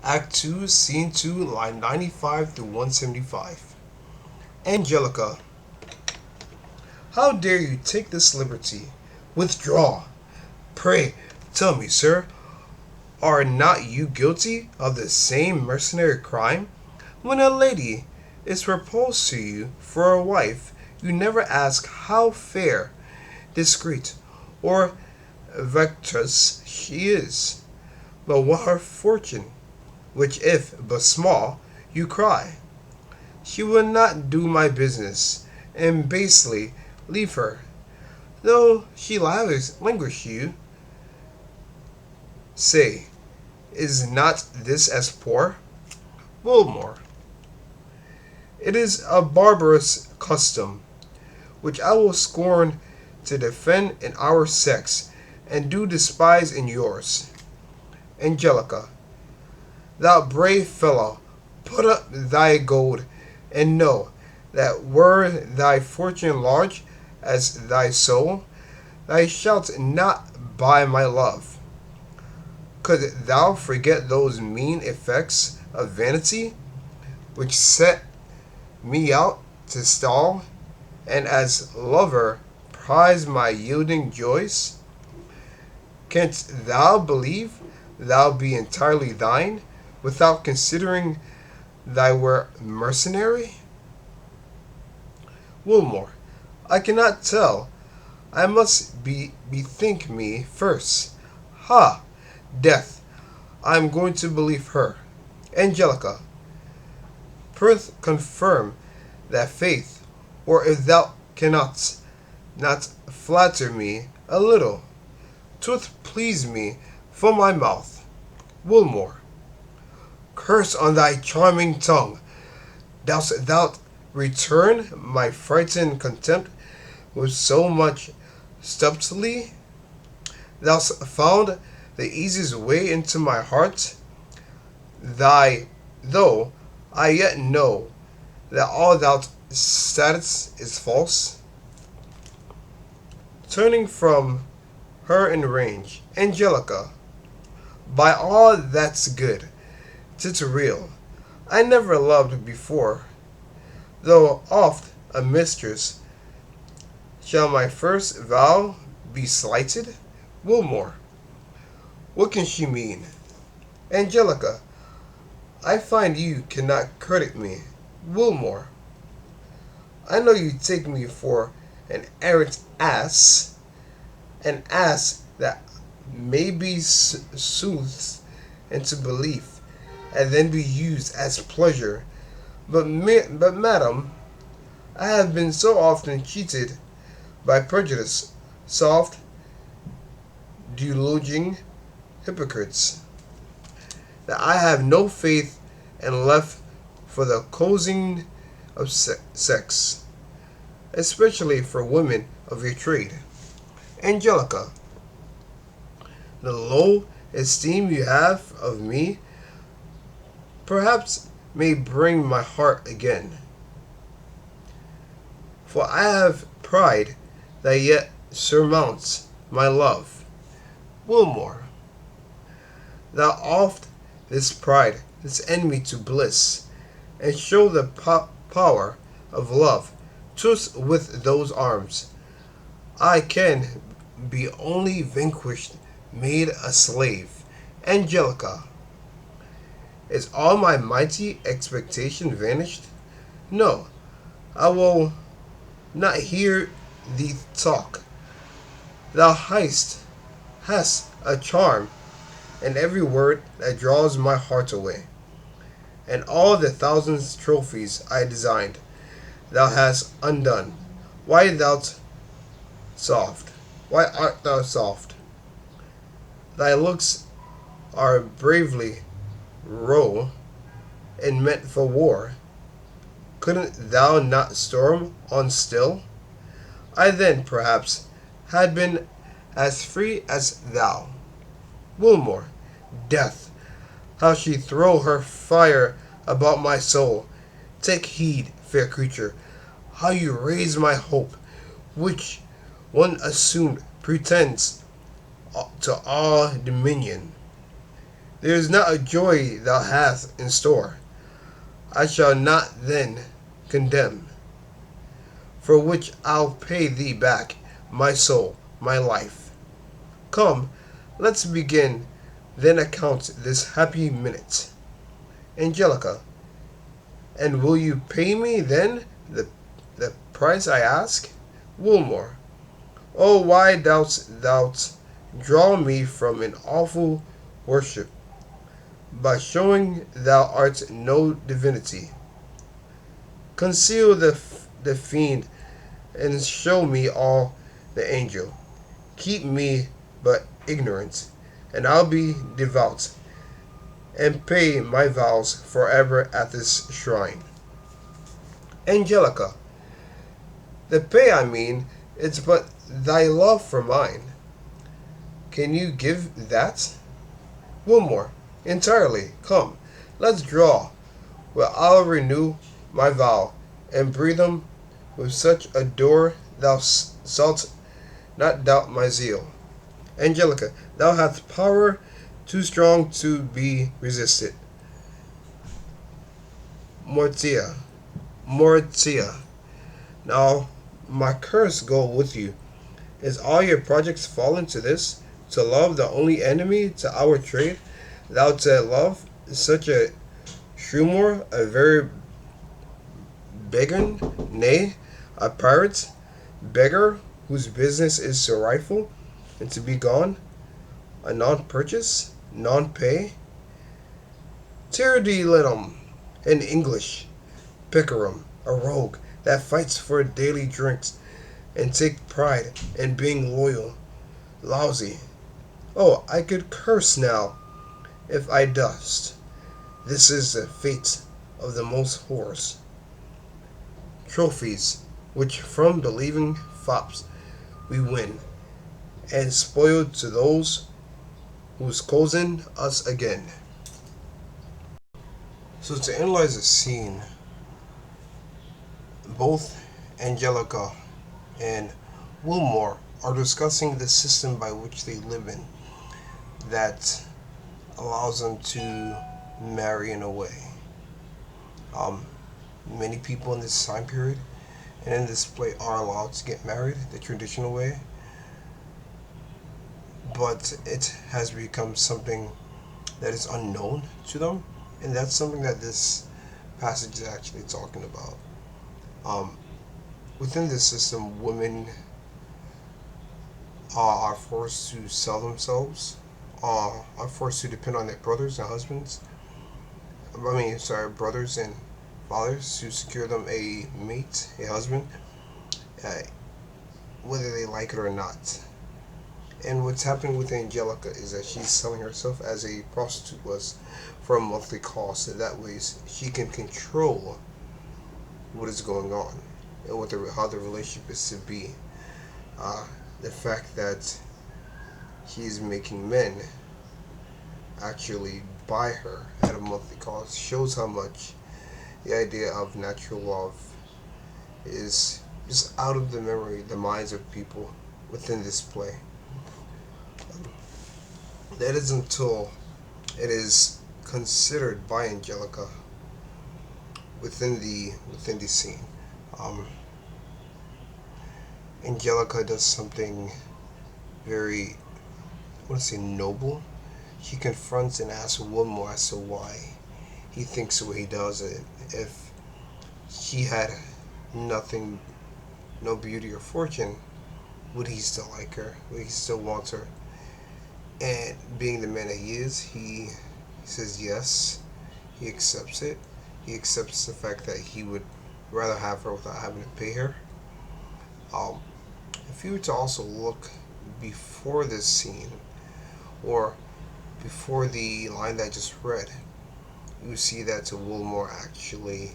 Act 2, Scene 2, line 95 through 175. Angelica, how dare you take this liberty? Withdraw. Pray, tell me, sir, are not you guilty of the same mercenary crime? When a lady is proposed to you for a wife, you never ask how fair, discreet, or virtuous she is, but what her fortune, which if but small, you cry, she will not do my business, and basely leave her, though she languish you. Say, is not this as poor? Wilmore, it is a barbarous custom, which I will scorn to defend in our sex, and do despise in yours. Angelica, thou brave fellow, put up thy gold, and know that were thy fortune large as thy soul, thou shalt not buy my love. Could thou forget those mean effects of vanity which set me out to stall, and as lover prize my yielding joys? Canst thou believe thou be entirely thine, without considering thy were mercenary? Wilmore, I cannot tell. I must bethink me first. Ha! Death, I am going to believe her. Angelica, prith confirm that faith, or if thou cannot, not flatter me a little. 'Twould please me from my mouth. Wilmore, curse on thy charming tongue. Dost thou return my frightened contempt with so much subtlety? Thou'st found the easiest way into my heart. Though I yet know that all thou saidst is false. Turning from her in range, Angelica, by all that's good, 'tis real, I never loved before, though oft a mistress. Shall my first vow be slighted? Wilmore, what can she mean? Angelica, I find you cannot credit me. Wilmore, I know you take me for an arrant ass, an ass that may be soothed into belief, and then be used as pleasure. But madam, I have been so often cheated by prejudice, soft, deluging hypocrites, that I have no faith and left for the cozening of sex, especially for women of your trade. Angelica, the low esteem you have of me perhaps may bring my heart again, for I have pride that yet surmounts my love. Wilmore, thou oft this pride, this enemy to bliss, and show the power of love. 'Twas with those arms I can be only vanquished, made a slave. Angelica, is all my mighty expectation vanished? No, I will not hear thee talk. Thou hast a charm in every word that draws my heart away, and all the thousand trophies I designed thou hast undone. Why thou soft? Why art thou soft? Thy looks are bravely row and meant for war. Couldn't thou not storm on still? I then, perhaps, had been as free as thou. Wilmore, death, how she throw her fire about my soul! Take heed, fair creature, how you raise my hope, which one assumed pretends to all dominion. There is not a joy thou hast in store. I shall not then condemn, for which I'll pay thee back my soul, my life. Come, let's begin, then account this happy minute. Angelica, and will you pay me then the price I ask? Wilmore, oh why doubt'st thou draw me from an awful worship, by showing thou art no divinity? Conceal the fiend, and show me all the angel. Keep me but ignorant, and I'll be devout, and pay my vows forever at this shrine. Angelica, the pay I mean, it's but thy love for mine. Can you give that? Wilmore, entirely. Come, let's draw, where I'll renew my vow, and breathe 'em with such a door thou shalt not doubt my zeal. Angelica, thou hast power too strong to be resisted. Mortia, Mortia, now my curse go with you. Is all your projects fallen to this? To love the only enemy to our trade? Thou to love such a Shrewmore, a very beggar, nay, a pirate, beggar whose business is to rifle and to be gone, a non-purchase, non-pay, Tirdy Lenham, in English, Pickerum, a rogue that fights for daily drinks and take pride in being loyal, lousy. Oh, I could curse now if I durst. This is the fate of the most whores. Trophies, which from believing fops we win, and spoiled to those who's cozen us again. So to analyze the scene, both Angelica and Wilmore are discussing the system by which they live in that allows them to marry in a way. Um, Many people in this time period and in this play are allowed to get married the traditional way, but it has become something that is unknown to them, and that's something that this passage is actually talking about. Um, Within this system, women are forced to sell themselves, are forced to depend on their brothers and husbands. Brothers and fathers to secure them a mate, a husband, uh, whether they like it or not. And what's happening with Angelica is that she's selling herself as a prostitute was for a monthly cost, so that way she can control what is going on and how the relationship is to be. The fact that he's making men actually buy her at a monthly cost shows how much the idea of natural love is just out of the minds of people within this play. That is until it is considered by Angelica within the scene. Um, Angelica does something very, I want to say, noble. She confronts and asks Wilmore as to why he thinks the way he does it. If she had nothing, no beauty or fortune, would he still like her? Would he still want her? And being the man that he is, he says yes. He accepts it. He accepts the fact that he would rather have her without having to pay her. If you were to also look before this scene, or before the line that I just read, you see that Wilmore actually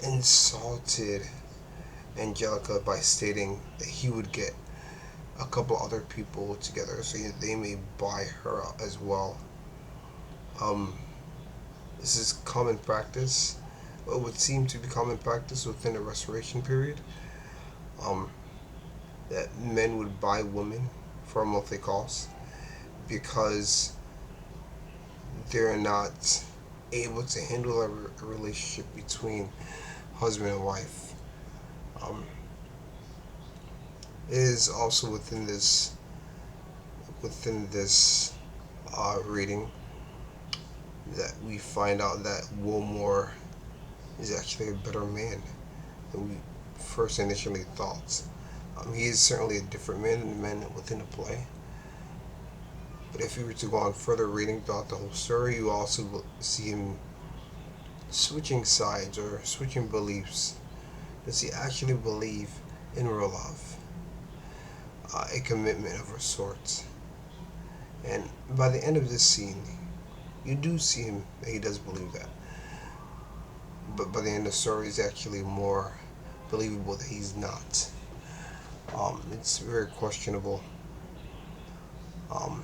insulted Angelica by stating that he would get a couple other people together so they may buy her as well. This is common practice. What would seem to be common practice within the Restoration period. That men would buy women for a monthly cost because they're not able to handle a relationship between husband and wife. Um, it is also within this reading that we find out that Wilmore is actually a better man than we first initially thought. He is certainly a different man than the men within the play. But if you were to go on further reading throughout the whole story, you also will see him switching sides or switching beliefs. Does he actually believe in real love, a commitment of a sort? And by the end of this scene, you do see him that he does believe that. But by the end of the story, it's actually more believable that he's not. It's very questionable. Um,